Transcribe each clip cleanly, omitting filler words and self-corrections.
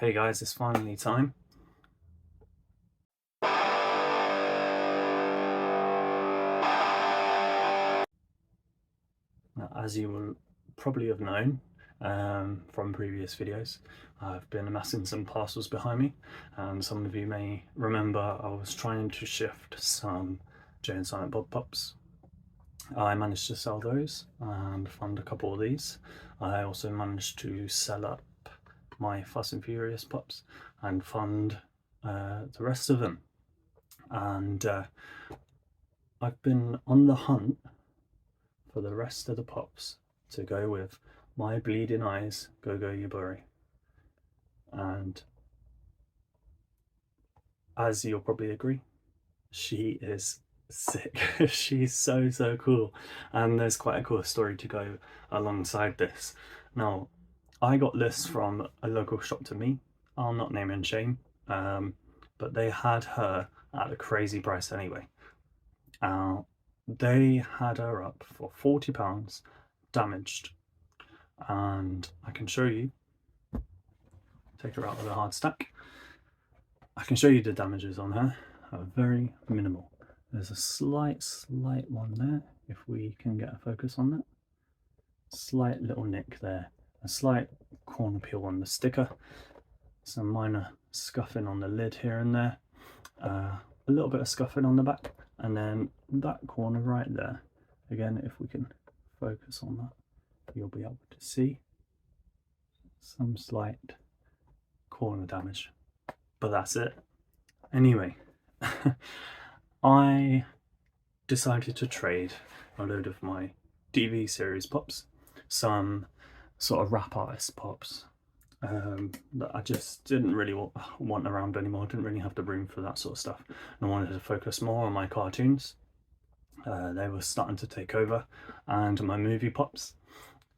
Hey guys, it's finally time. Now, as you will probably have known from previous videos, I've been amassing some parcels behind me, and some of you may remember I was trying to shift some Jay and Silent Bob Pops. I managed to sell those and fund a couple of these. I also managed to sell up my Fast and Furious Pops and fund the rest of them. And I've been on the hunt for the rest of the Pops to go with my bleeding eyes Gogo Yubari. And as you'll probably agree, she is sick. She's so cool, and there's quite a cool story to go alongside this. Now, I got this from a local shop to me. I'll not name and shame, but they had her at a crazy price anyway. They had her up for £40 damaged, and I can show you, take her out of the hard stack, I can show you the damages on her are very minimal. There's a slight one there, if we can get a focus on that. Slight little nick there, a slight corner peel on the sticker, some minor scuffing on the lid here and there, a little bit of scuffing on the back, and then that corner right there, again, if we can focus on that, you'll be able to see some slight corner damage, but that's it. Anyway, I decided to trade a load of my DV series Pops, some sort of rap artist Pops that I just didn't really want around anymore. Didn't really have the room for that sort of stuff, and I wanted to focus more on my cartoons. They were starting to take over, and my movie Pops.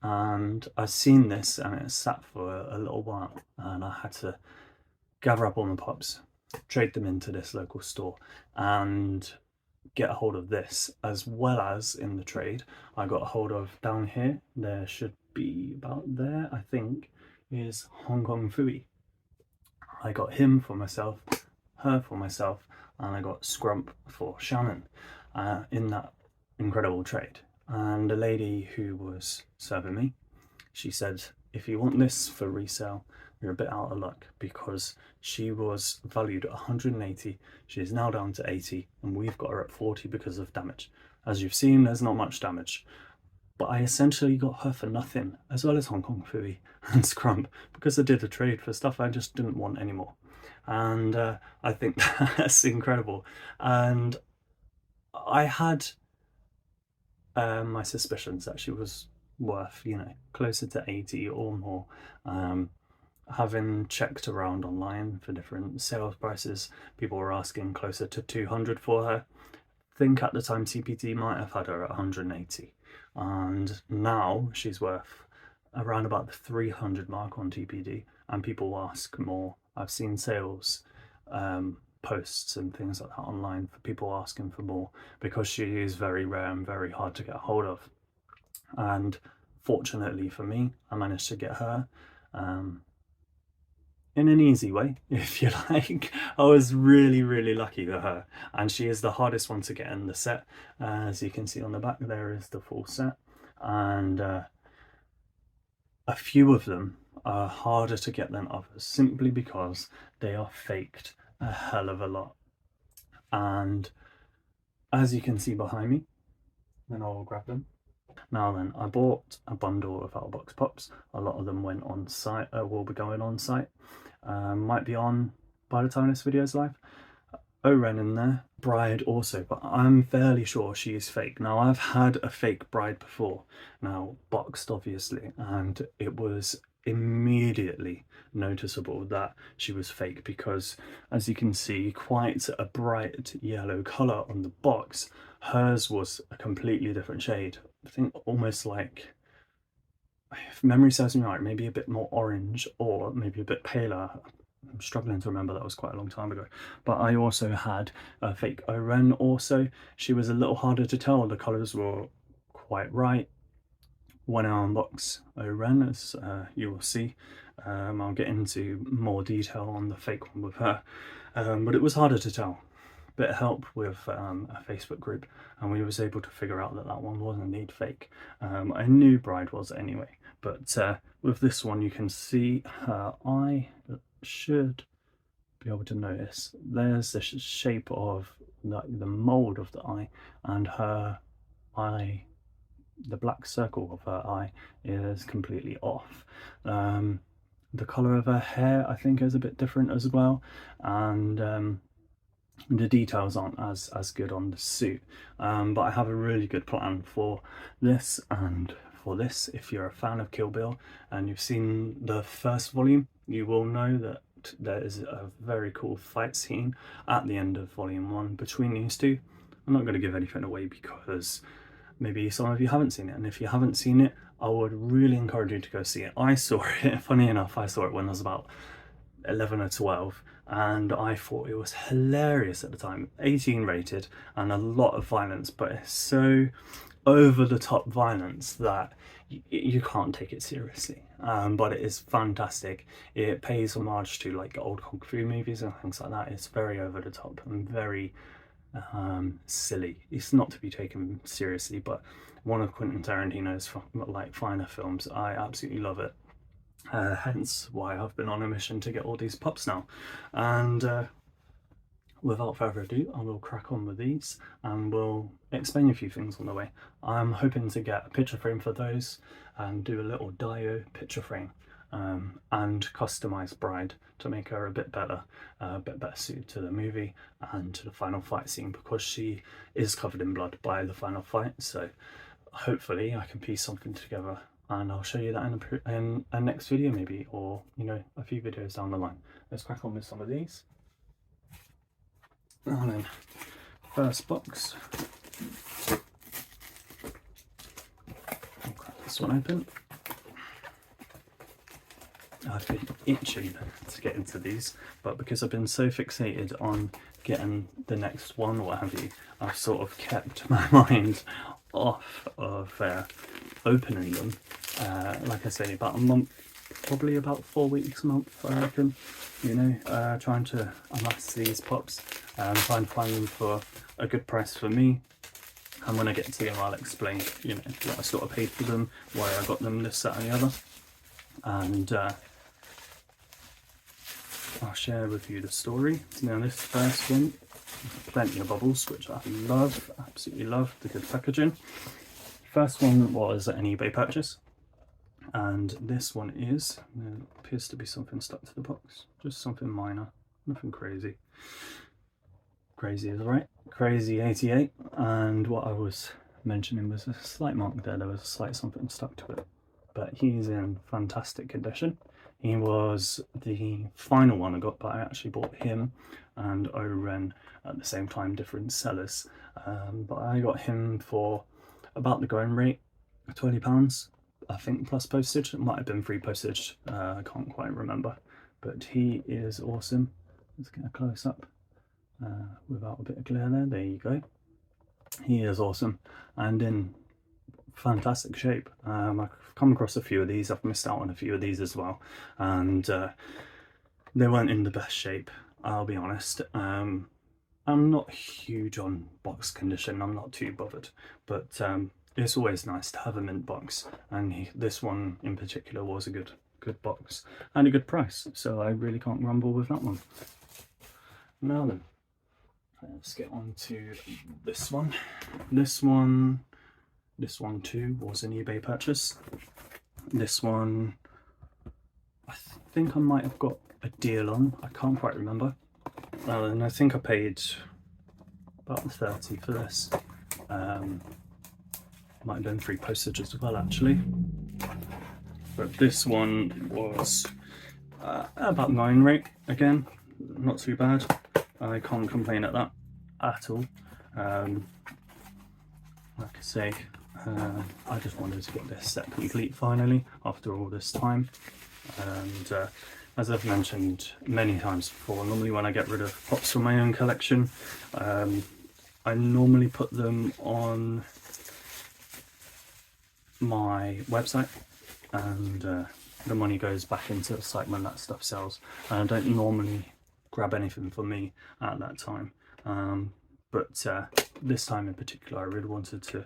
And I've seen this, and it sat for a little while, and I had to gather up all my Pops, trade them into this local store, and get a hold of this, as well as in the trade I got a hold of down here, there should be about there, I think, is Hong Kong Fooey. I got him for myself, her for myself, and I got Scrump for Shannon in that incredible trade. And the lady who was serving me, she said, if you want this for resale, you're a bit out of luck, because she was valued at 180, she is now down to 80, and we've got her at 40 because of damage. As you've seen, there's not much damage, but I essentially got her for nothing, as well as Hong Kong Fooey and Scrump, because I did a trade for stuff I just didn't want anymore. And I think that's incredible. And I had my suspicions that she was worth, you know, closer to 80 or more. Having checked around online for different sales prices, people were asking closer to 200 for her. I think at the time TPT might have had her at 180, and now she's worth around about the 300 mark on TPD, and people ask more. I've seen sales posts and things like that online for people asking for more, because she is very rare and very hard to get a hold of. And fortunately for me, I managed to get her in an easy way, if you like. I was really lucky for her, and she is the hardest one to get in the set. As you can see on the back, there is the full set, and a few of them are harder to get than others, simply because they are faked a hell of a lot. And as you can see behind me, then I'll grab them. Now then, I bought a bundle of Outbox Pops. A lot of them went on site, will be going on site. Might be on by the time this video is live. Oren in there, Bride also, but I'm fairly sure she is fake. Now, I've had a fake Bride before, now boxed obviously, and it was immediately noticeable that she was fake, because as you can see, quite a bright yellow colour on the box. Hers was a completely different shade. I think almost like, if memory serves me right, maybe a bit more orange, or maybe a bit paler. I'm struggling to remember, that was quite a long time ago. But I also had a fake Oren also. She was a little harder to tell, the colours were quite right. When I unbox Oren, as you will see, I'll get into more detail on the fake one with her, but it was harder to tell. Bit of help with a Facebook group, and we was able to figure out that that one was indeed fake. I knew Bride was anyway, but with this one you can see her eye. Should be able to notice there's the shape of the mold of the eye, and her eye, the black circle of her eye, is completely off. The color of her hair I think is a bit different as well, and the details aren't as good on the suit, but I have a really good plan for this and for this. If you're a fan of Kill Bill and you've seen the first volume, you will know that there is a very cool fight scene at the end of volume 1 between these two. I'm not going to give anything away because maybe some of you haven't seen it, and if you haven't seen it, I would really encourage you to go see it. I saw it, funny enough, I saw it when I was about 11 or 12, and I thought it was hilarious at the time. 18 rated and a lot of violence, but it's so over the top violence that you can't take it seriously, but it is fantastic. It pays homage to like old kung fu movies and things like that. It's very over the top and very silly. It's not to be taken seriously, but one of Quentin Tarantino's like finer films. I absolutely love it. Hence why I've been on a mission to get all these pops now. And without further ado, I will crack on with these and we'll explain a few things on the way. I'm hoping to get a picture frame for those and do a little Dio picture frame, and customize Bride to make her a bit better suited to the movie and to the final fight scene, because she is covered in blood by the final fight. So hopefully I can piece something together, and I'll show you that in a next video maybe, or you know, a few videos down the line. Let's crack on with some of these. And then first box, I'll crack this one open. I've been itching to get into these, but because I've been so fixated on getting the next one, what have you, I've sort of kept my mind off of opening them. Like I say, about a month, probably about 4 weeks a month, I reckon. You know, trying to amass these pops and trying to find them for a good price for me. And when I get to them, I'll explain, you know, what I sort of paid for them, why I got them, this, that, and the other. And I'll share with you the story. Now, this first one, plenty of bubbles, which I love, absolutely love the good packaging. First one was an eBay purchase, and this one is, there appears to be something stuck to the box, just something minor, nothing crazy. Crazy is right, Crazy 88, and what I was mentioning was a slight mark there was a slight something stuck to it, but he's in fantastic condition. He was the final one I got, but I actually bought him and Oren at the same time, different sellers, but I got him for about the going rate, £20, I think, plus postage. It might have been free postage, I can't quite remember, but he is awesome. Let's get a close up without a bit of glare there you go. He is awesome and in fantastic shape. I've come across a few of these, I've missed out on a few of these as well, and they weren't in the best shape, I'll be honest. I'm not huge on box condition, I'm not too bothered, but it's always nice to have a mint box, and this one in particular was a good box and a good price, so I really can't grumble with that one. Now then, let's get on to this one. This one too was an eBay purchase. This one I think I might have got a deal on, I can't quite remember. And I think I paid about 30 for this. Might have been free postage as well actually. But this one was about 9 rate, again, not too bad. I can't complain at that at all. Like I say, I just wanted to get this set complete finally after all this time. And as I've mentioned many times before, normally when I get rid of pops from my own collection, I normally put them on my website, and the money goes back into the site when that stuff sells. And I don't normally grab anything for me at that time. But this time in particular, I really wanted to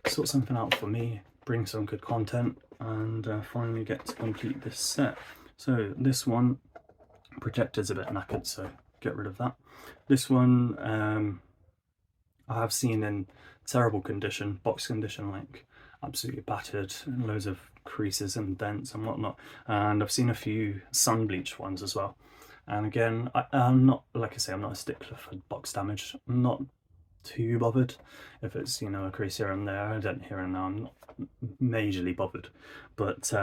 sort something out for me, bring some good content, and finally get to complete this set. So this one, protector's a bit knackered, so get rid of that. This one I have seen in terrible condition, box condition, like absolutely battered, and loads of creases and dents and whatnot. And I've seen a few sun bleached ones as well. And again, I'm not, like I say, I'm not a stickler for box damage. I'm not too bothered if it's, you know, a crease here and there, a dent here and there. I'm not majorly bothered. But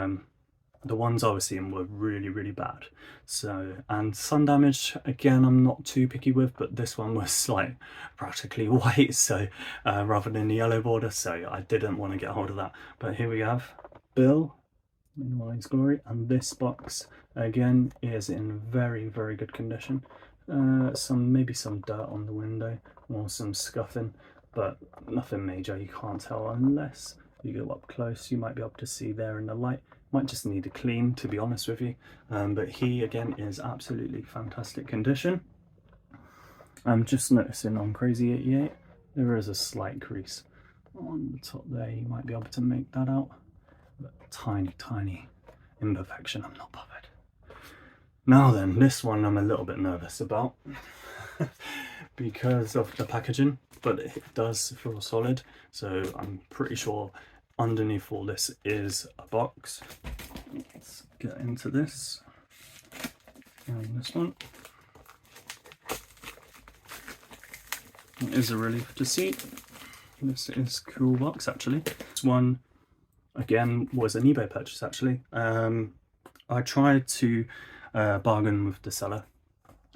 the ones I was seeing were really, really bad. So, and sun damage, again, I'm not too picky with, but this one was like practically white, so rather than the yellow border, so I didn't want to get hold of that. But here we have Bill in all his glory, and this box again is in very, very good condition. Maybe some dirt on the window or some scuffing, but nothing major. You can't tell unless you go up close. You might be able to see there in the light. Might just need a clean, to be honest with you. But he again is absolutely fantastic condition. I'm just noticing on Crazy 88 there is a slight crease on the top there. You might be able to make that out. But tiny, tiny imperfection. I'm not bothered. Now then, this one I'm a little bit nervous about because of the packaging, but it does feel solid. So I'm pretty sure underneath all this is a box. Let's get into this. And this one. It is a relief to see. This is a cool box actually. This one again was an eBay purchase actually. I tried to bargain with the seller,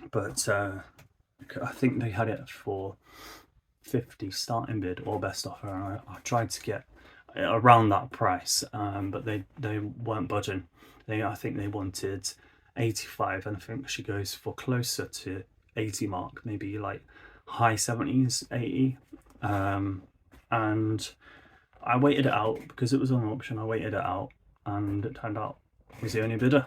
but I think they had it for 50 starting bid or best offer, and I tried to get around that price, but they weren't budging. I think they wanted 85, and I think she goes for closer to 80 mark, maybe like high 70s, 80. And I waited it out because it was on auction. I waited it out, and it turned out I was the only bidder,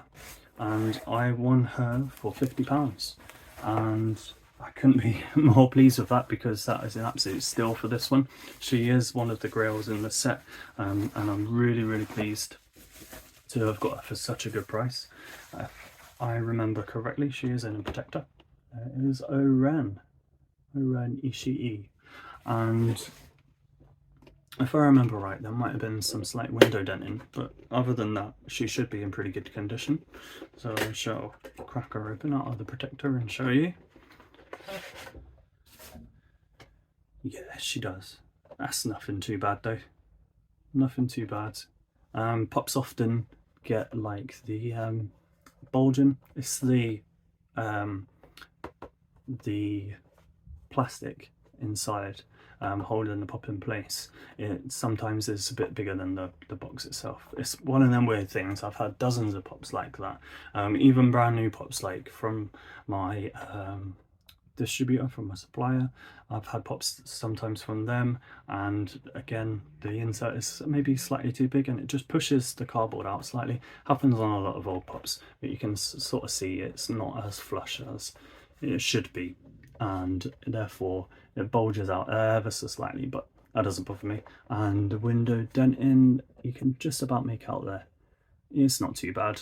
and I won her for £50, and I couldn't be more pleased with that because that is an absolute steal for this one. She is one of the Grails in the set, and I'm really, really pleased to have got her for such a good price. If I remember correctly, she is in a protector. It is Oren Ishii, and if I remember right, there might have been some slight window denting, but other than that, she should be in pretty good condition. So I shall crack her open out of the protector and show you. Yeah, she does. That's nothing too bad though. Nothing too bad. Pops often get like the bulging. It's the plastic inside holding the pop in place. It sometimes is a bit bigger than the box itself. It's one of them weird things. I've had dozens of pops like that. Even brand new pops, like from my distributor, from my supplier. I've had pops sometimes from them, and again the insert is maybe slightly too big and it just pushes the cardboard out slightly. Happens on a lot of old pops, but you can sort of see it's not as flush as it should be, and therefore it bulges out ever so slightly, but that doesn't bother me. And the window denting, you can just about make out there. It's not too bad.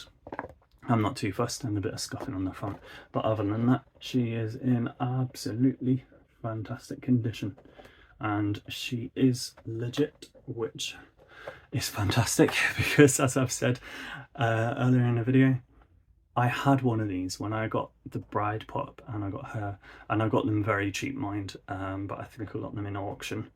I'm not too fussed, and a bit of scuffing on the front, but other than that, she is in absolutely fantastic condition, and she is legit, which is fantastic because, as I've said earlier in the video, I had one of these when I got the bride pop, and I got her, and I got them very cheap, mind, but I think I got them in auction.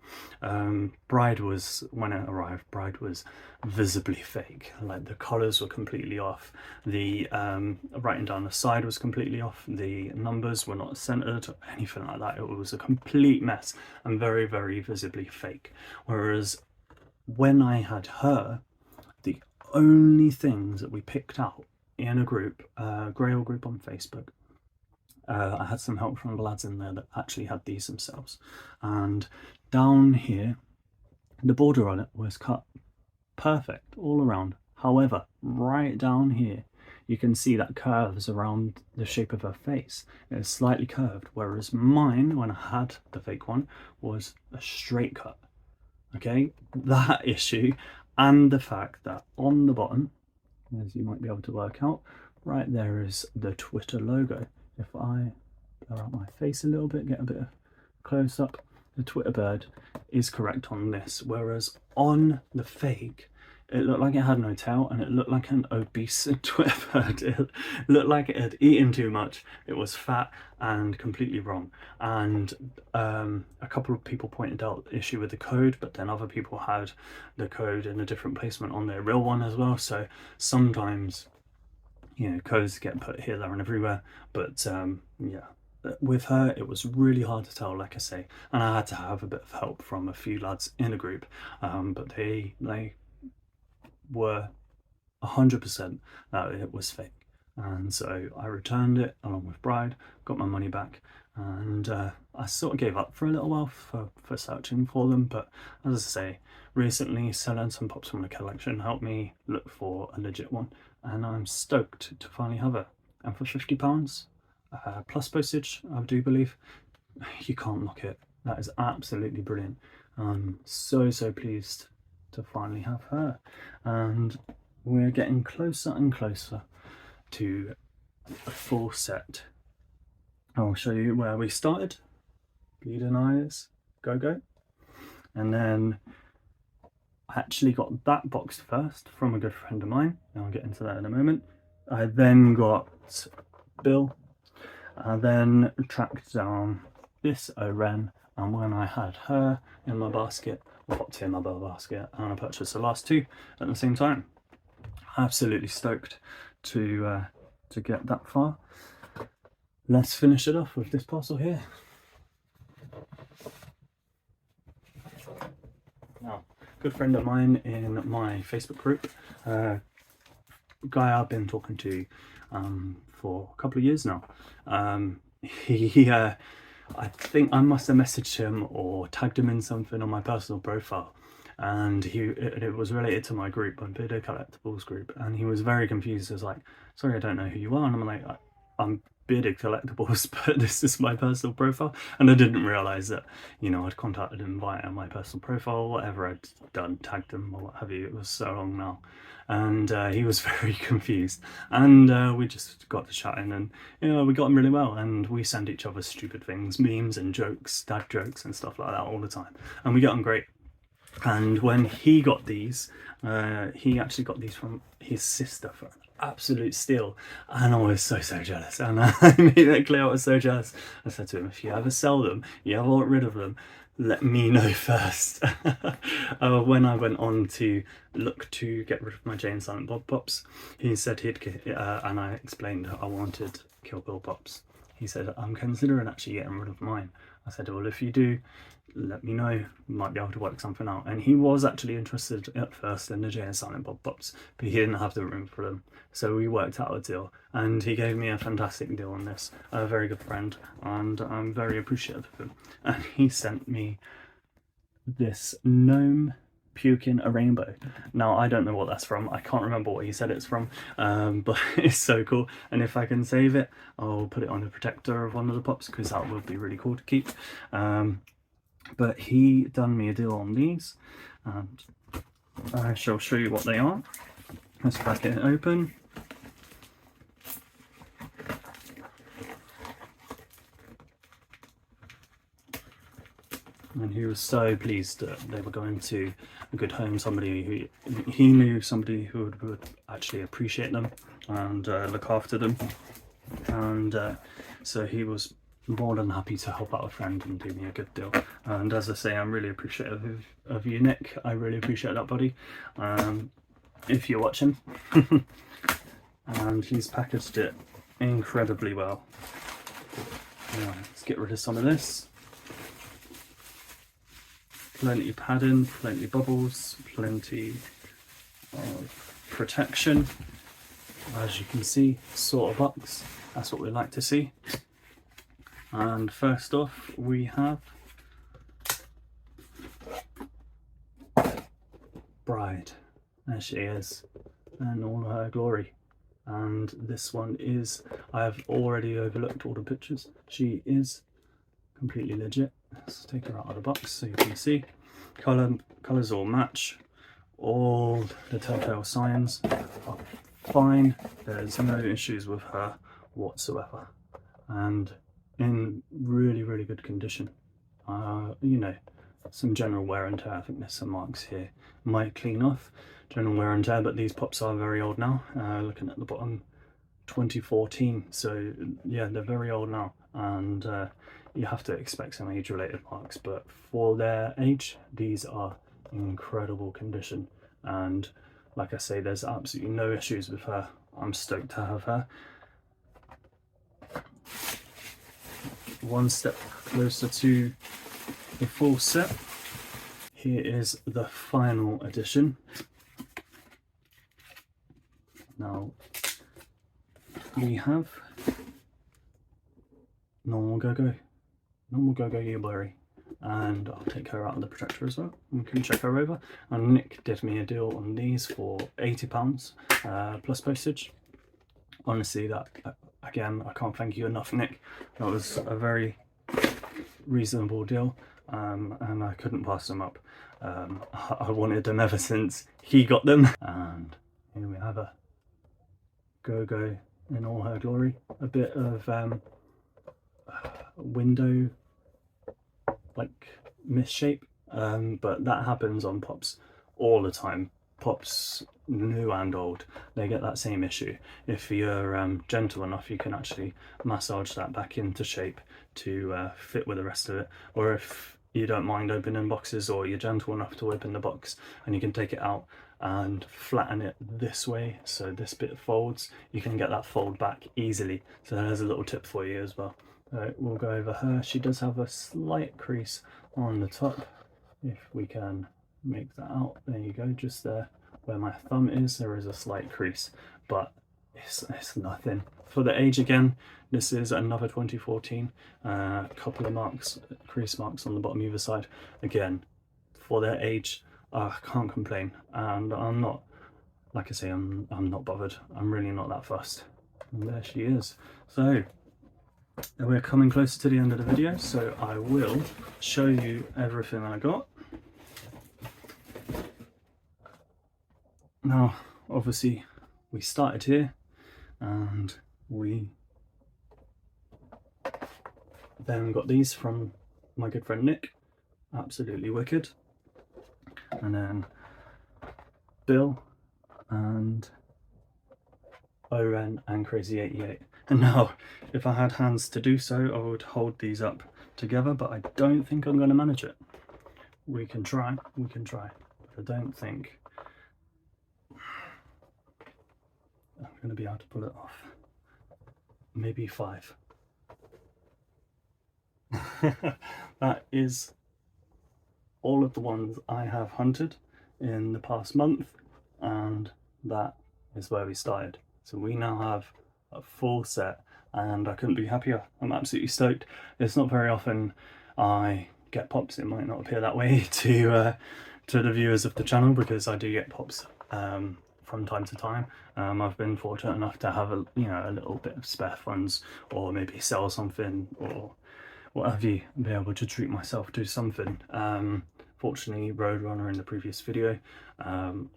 Bride was, when it arrived, bride was visibly fake. Like the colours were completely off, the writing down the side was completely off, the numbers were not centered or anything like that. It was a complete mess and very, very visibly fake. Whereas when I had her, the only things that we picked out in a group, Grail group on Facebook, I had some help from the lads in there that actually had these themselves, and down here the border on it was cut perfect all around, However, right down here, you can see that curves around the shape of her face. It is slightly curved, whereas mine, when I had the fake one, was a straight cut. Okay, that issue, and the fact that on the bottom, as you might be able to work out, right there is the Twitter logo. If I blur out my face a little bit, get a bit of close up, the Twitter bird is correct on this, whereas on the fake, it looked like it had no tail, and it looked like an obese Twitter bird. It looked like it had eaten too much. It was fat and completely wrong. And a couple of people pointed out the issue with the code, but then other people had the code in a different placement on their real one as well. So sometimes, you know, codes get put here, there, and everywhere. But yeah. With her, it was really hard to tell, like I say, and I had to have a bit of help from a few lads in the group, but they were 100% that it was fake, and so I returned it along with Bride, got my money back, and I sort of gave up for a little while for searching for them. But as I say, recently selling some pops from the collection helped me look for a legit one, and I'm stoked to finally have her. And for £50 plus postage, I do believe, you can't knock it. That is absolutely brilliant. I'm so pleased to finally have her, and we're getting closer and closer to a full set. I'll show you where we started. Bleeding Eyes, Gogo, and then I actually got that box first from a good friend of mine, and I'll get into that in a moment. I then got Bill. I then tracked down this Oren, and when I had her in my basket, I popped in my Bill basket, and I purchased the last two at the same time. Absolutely stoked to get that far. Let's finish it off with this parcel here. Now, good friend of mine in my Facebook group, guy I've been talking to for a couple of years now. I think I must have messaged him or tagged him in something on my personal profile, and it was related to my group, my Beardo Collectibles group, and he was very confused. He was like, sorry, I don't know who you are, and I'm like, I'm Bearded Collectibles, but this is my personal profile. And I didn't realise that, you know, I'd contacted him via my personal profile, whatever I'd done, tagged him or what have you. It was so long now. And he was very confused. And we just got to chatting, and, you know, we got on really well. And we send each other stupid things, memes and jokes, dad jokes and stuff like that all the time. And we get on great. And when he got these, he actually got these from his sister for absolute steal, and I was so jealous, and I made it clear I was so jealous. I said to him, if you ever sell them, you ever want rid of them, let me know first. When I went on to look to get rid of my Jay and Silent Bob Pops, he said he'd and I explained I wanted Kill Bill Pops. He said, I'm considering actually getting rid of mine. I said, well, if you do, let me know, might be able to work something out. And he was actually interested at first in the Jay and Silent Bob Pops, but he didn't have the room for them. So we worked out a deal, and he gave me a fantastic deal on this, a very good friend, and I'm very appreciative of him. And he sent me this gnome puking a rainbow. Now, I don't know what that's from. I can't remember what he said it's from, but it's so cool. And if I can save it, I'll put it on the protector of one of the pops, because that would be really cool to keep. But he done me a deal on these, and I shall show you what they are. Let's crack it open. And he was so pleased that they were going to a good home, somebody who he knew, somebody who would actually appreciate them and look after them. And so he was more than happy to help out a friend and do me a good deal. And as I say, I'm really appreciative of you, Nick. I really appreciate that, buddy. If you're watching. And he's packaged it incredibly well. Let's get rid of some of this. Plenty of padding, plenty of bubbles, plenty of protection. As you can see, sort of box. That's what we like to see. And first off, we have Bride. There she is. in all her glory. And this one is, I have already overlooked all the pictures. She is completely legit. Let's take her out of the box so you can see. Colours all match. All the telltale signs are fine. There's no issues with her whatsoever. And in really, really good condition. You know, some general wear and tear. I think there's some marks here. Might clean off. General wear and tear, but these pops are very old now. Looking at the bottom, 2014. So yeah, they're very old now, and you have to expect some age-related marks. But for their age, these are in incredible condition. And like I say, there's absolutely no issues with her. I'm stoked to have her. One step closer to the full set. Here is the final edition. Now we have normal Gogo Yubari, and I'll take her out of the protector as well. We can check her over. And Nick did me a deal on these for £80 plus postage. Honestly, that again, I can't thank you enough, Nick. That was a very reasonable deal, and I couldn't pass them up. I wanted them ever since he got them, and here we have her. Gogo in all her glory. A bit of window like misshape, but that happens on pops all the time. Pops new and old, they get that same issue. If you're gentle enough, you can actually massage that back into shape to fit with the rest of it. Or if you don't mind opening boxes, or you're gentle enough to open the box and you can take it out and flatten it this way so this bit folds, you can get that fold back easily. So there's a little tip for you as well. We'll go over her. She does have a slight crease on the top. If we can make that out, there you go, just there where my thumb is, there is a slight crease, but it's nothing. For the age, again, this is another 2014. Couple of marks, crease marks on the bottom either side. Again, for their age, I can't complain, and I'm not, like I say, I'm not bothered. I'm really not that fussed. And there she is. So we're coming closer to the end of the video, so I will show you everything I got. Now, obviously, we started here, and we then got these from my good friend Nick, absolutely wicked. And then Bill and Oren and Crazy88. And now, if I had hands to do so, I would hold these up together, but I don't think I'm going to manage it. We can try, but I don't think I'm going to be able to pull it off. Maybe 5. That is all of the ones I have hunted in the past month, and that is where we started. So we now have a full set, and I couldn't be happier. I'm absolutely stoked. It's not very often I get pops. It might not appear that way to the viewers of the channel, because I do get pops from time to time. I've been fortunate enough to have a little bit of spare funds, or maybe sell something, or what have you, be able to treat myself to something. Fortunately, Roadrunner in the previous video,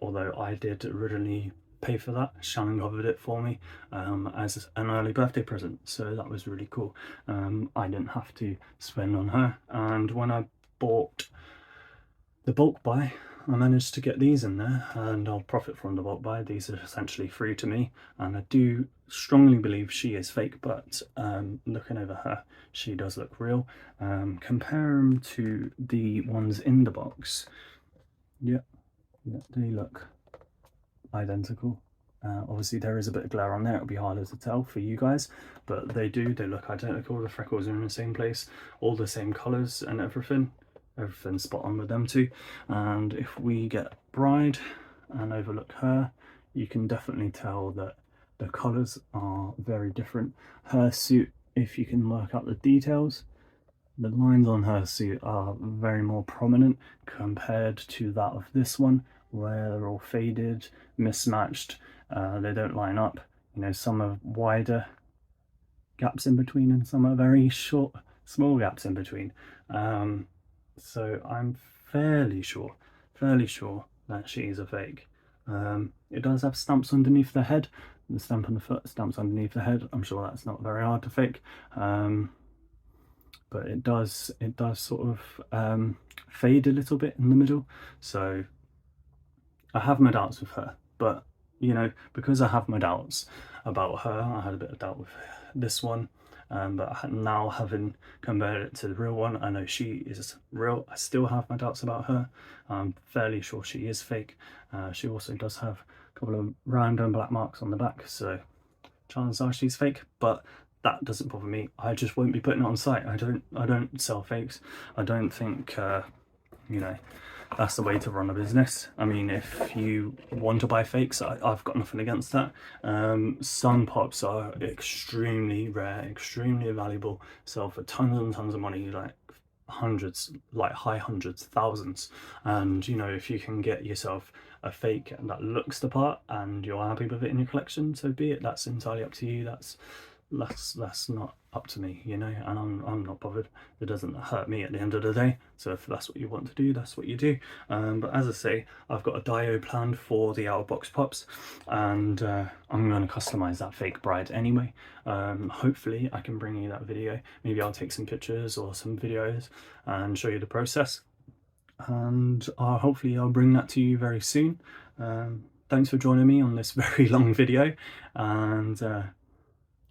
although I did originally pay for that, Shannon covered it for me as an early birthday present, so that was really cool. I didn't have to spend on her, and when I bought the bulk buy, I managed to get these in there, and I'll profit from the bulk buy. These are essentially free to me, and I do strongly believe she is fake, but looking over her, she does look real. Compare them to the ones in the box. Yeah, they look identical. Obviously there is a bit of glare on there, it'll be harder to tell for you guys, but they look identical. The freckles are in the same place, all the same colours and everything's spot on with them too. And if we get Bride and overlook her, you can definitely tell that the colours are very different. Her suit, if you can work out the details, the lines on her suit are very more prominent compared to that of this one, where they're all faded, mismatched, they don't line up. You know, some are wider gaps in between and some are very short, small gaps in between. So I'm fairly sure that she is a fake. It does have stamps underneath the head, the stamp on the foot, stamps underneath the head. I'm sure that's not very hard to fake. But it does sort of fade a little bit in the middle. So I have my doubts with her, but you know, because I have my doubts about her, I had a bit of doubt with this one, but now having compared it to the real one, I know she is real. I still have my doubts about her. I'm fairly sure she is fake. She also does have a couple of random black marks on the back, so chances are she's fake, but that doesn't bother me. I just won't be putting it on site. I don't sell fakes. I don't think you know, that's the way to run a business. I mean, if you want to buy fakes, I've got nothing against that. Some pops are extremely rare, extremely valuable, sell for tons and tons of money, like hundreds, like high hundreds, thousands. And you know, if you can get yourself a fake that looks the part and you're happy with it in your collection, so be it. That's entirely up to you. That's not up to me, you know, and I'm not bothered. It doesn't hurt me at the end of the day. So if that's what you want to do, that's what you do. But as I say, I've got a dio planned for the out of box pops, and I'm going to customize that fake bride anyway. Hopefully I can bring you that video. Maybe I'll take some pictures or some videos and show you the process, and hopefully I'll bring that to you very soon. Thanks for joining me on this very long video, and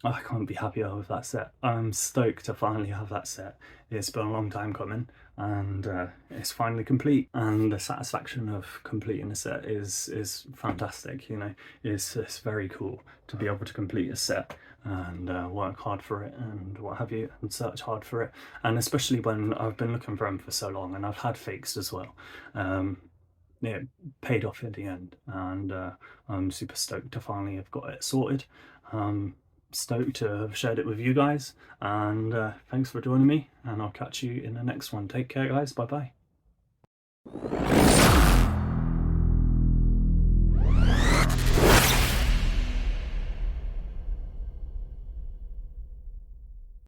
I can't be happier with that set. I'm stoked to finally have that set. It's been a long time coming, and it's finally complete. And the satisfaction of completing a set is fantastic. You know, it's very cool to be able to complete a set and work hard for it and what have you, and search hard for it. And especially when I've been looking for them for so long, and I've had fakes as well. It paid off at the end, and I'm super stoked to finally have got it sorted. Stoked to have shared it with you guys, and thanks for joining me, and I'll catch you in the next one. Take care, guys. Bye bye.